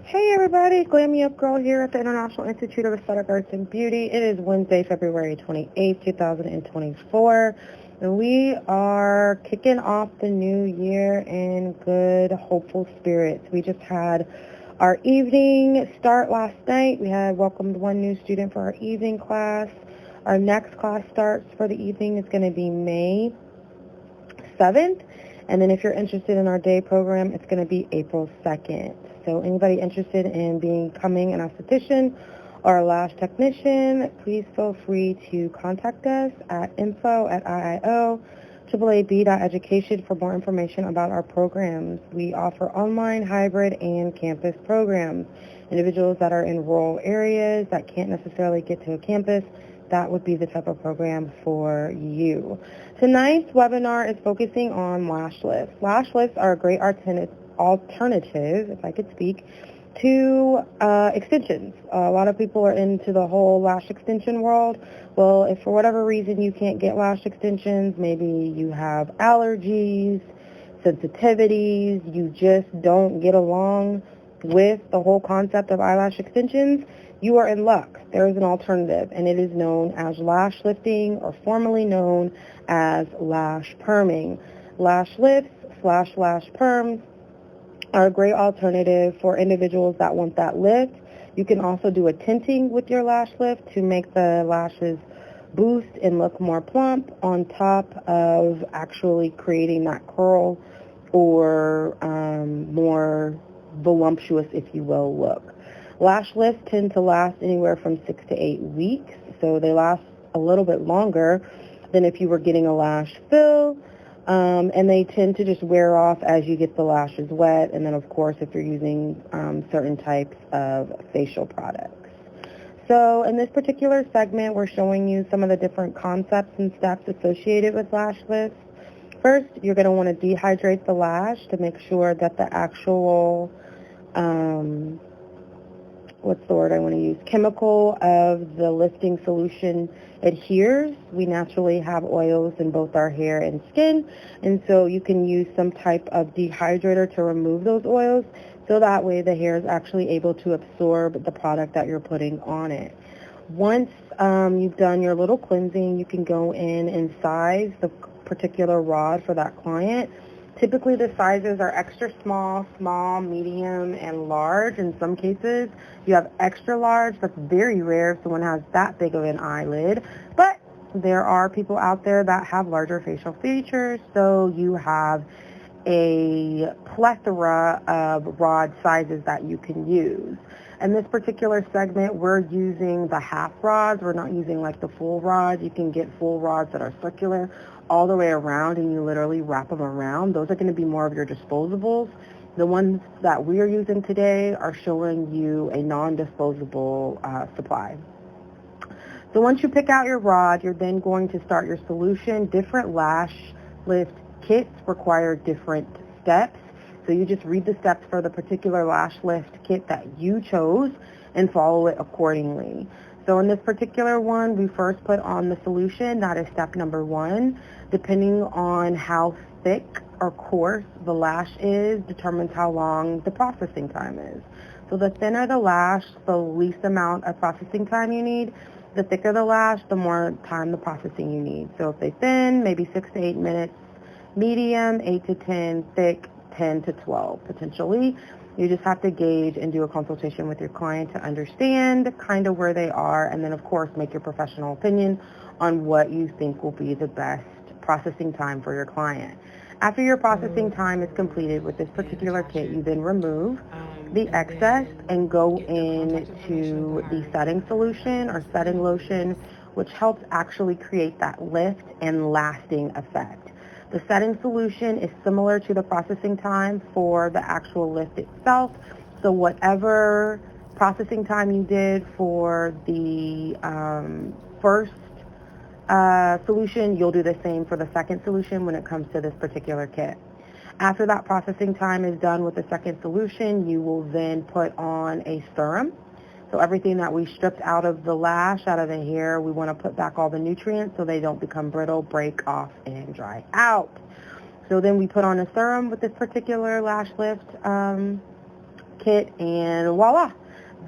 Hey everybody, Glam Me Up Girl here at the International Institute of Aesthetic Arts and Beauty. It is Wednesday, February 28th, 2024, and we are kicking off the new year in good, hopeful spirits. We just had our evening start last night. We had welcomed one new student for our evening class. Our next class starts for the evening is going to be May 7th, and then if you're interested in our day program, it's going to be April 2nd. So anybody interested in becoming an esthetician or a lash technician, please feel free to contact us at info@IIOAAAB.education for more information about our programs. We offer online, hybrid, and campus programs. Individuals that are in rural areas that can't necessarily get to a campus, that would be the type of program for you. Tonight's webinar is focusing on lash lifts. Lash lifts are a great alternative, if I could speak, to extensions. A lot of people are into the whole lash extension world. Well, if for whatever reason you can't get lash extensions, maybe you have allergies, sensitivities, you just don't get along with the whole concept of eyelash extensions, you are in luck. There is an alternative, and it is known as lash lifting, or formerly known as lash perming. Lash lifts / lash perms are a great alternative for individuals that want that lift. You can also do a tinting with your lash lift to make the lashes boost and look more plump, on top of actually creating that curl or more voluptuous, if you will, look. Lash lifts tend to last anywhere from 6 to 8 weeks, so they last a little bit longer than if you were getting a lash fill, and they tend to just wear off as you get the lashes wet, and then of course if you're using certain types of facial products. So in this particular segment, we're showing you some of the different concepts and steps associated with lash lifts. First, you're going to want to dehydrate the lash to make sure that the actual what's the word I want to use, chemical of the lifting solution adheres. We naturally have oils in both our hair and skin, and so you can use some type of dehydrator to remove those oils, so that way the hair is actually able to absorb the product that you're putting on it. Once you've done your little cleansing, you can go in and size the particular rod for that client. Typically the sizes are extra small, small, medium, and large. In some cases, you have extra large. That's very rare if someone has that big of an eyelid. But there are people out there that have larger facial features, so you have a plethora of rod sizes that you can use. In this particular segment, we're using the half rods. We're not using like the full rods. You can get full rods that are circular all the way around, and you literally wrap them around. Those are going to be more of your disposables. The ones that we are using today are showing you a non-disposable supply. So once you pick out your rod, you're then going to start your solution. Different lash lift kits require different steps. So you just read the steps for the particular lash lift kit that you chose and follow it accordingly. So in this particular one, we first put on the solution. That is step number 1. Depending on how thick or coarse the lash is, determines how long the processing time is. So the thinner the lash, the least amount of processing time you need. The thicker the lash, the more time the processing you need. So if they thin, maybe 6 to 8 minutes. Medium, 8 to 10. Thick, 10 to 12 potentially. You just have to gauge and do a consultation with your client to understand kind of where they are, and then of course make your professional opinion on what you think will be the best processing time for your client. After your processing time is completed with this particular kit, you then remove the excess and go into the setting solution or setting lotion, which helps actually create that lift and lasting effect. The setting solution is similar to the processing time for the actual lift itself. So whatever processing time you did for the first solution, you'll do the same for the second solution when it comes to this particular kit. After that processing time is done with the second solution, you will then put on a serum. So everything that we stripped out of the lash, out of the hair, we want to put back all the nutrients so they don't become brittle, break off, and dry out. So then we put on a serum with this particular lash lift kit, and voila,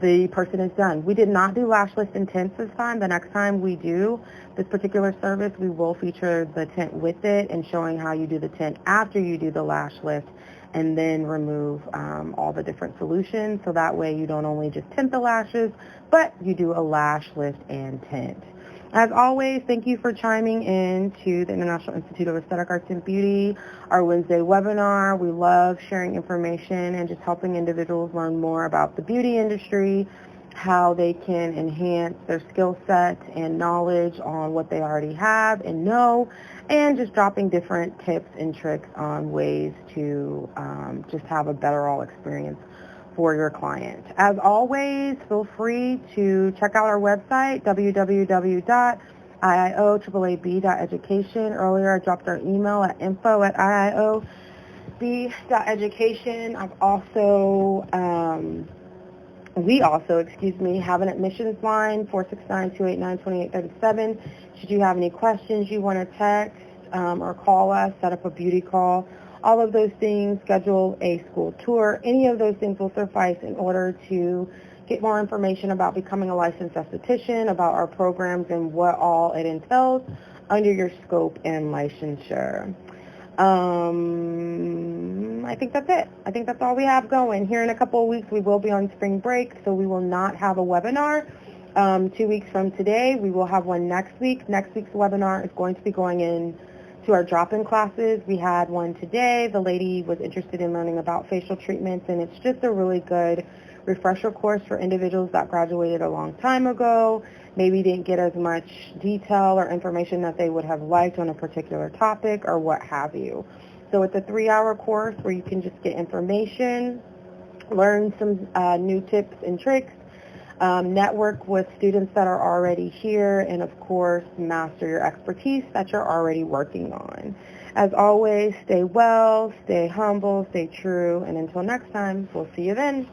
the person is done. We did not do lash lift and tints this time. The next time we do this particular service, we will feature the tint with it and showing how you do the tint after you do the lash lift, and then remove all the different solutions. So that way you don't only just tint the lashes, but you do a lash lift and tint. As always, thank you for chiming in to the International Institute of Aesthetic Arts and Beauty, our Wednesday webinar. We love sharing information and just helping individuals learn more about the beauty industry, how they can enhance their skill set and knowledge on what they already have and know, and just dropping different tips and tricks on ways to just have a better all experience for your client. As always, feel free to check out our website, www.IIOAAAB.education. Earlier, I dropped our email at info@IIOB.education. We also have an admissions line, 469-289-2837. Should you have any questions you want to text or call us, set up a beauty call, all of those things, schedule a school tour, any of those things will suffice in order to get more information about becoming a licensed esthetician, about our programs and what all it entails under your scope and licensure. I think that's it. I think that's all we have going. Here in a couple of weeks, we will be on spring break, so we will not have a webinar. 2 weeks from today, we will have one next week. Next week's webinar is going to be going in to our drop-in classes. We had one today. The lady was interested in learning about facial treatments, and it's just a really good refresher course for individuals that graduated a long time ago, maybe didn't get as much detail or information that they would have liked on a particular topic or what have you. So it's a 3-hour course where you can just get information, learn some new tips and tricks, network with students that are already here, and of course, master your expertise that you're already working on. As always, stay well, stay humble, stay true, and until next time, we'll see you then.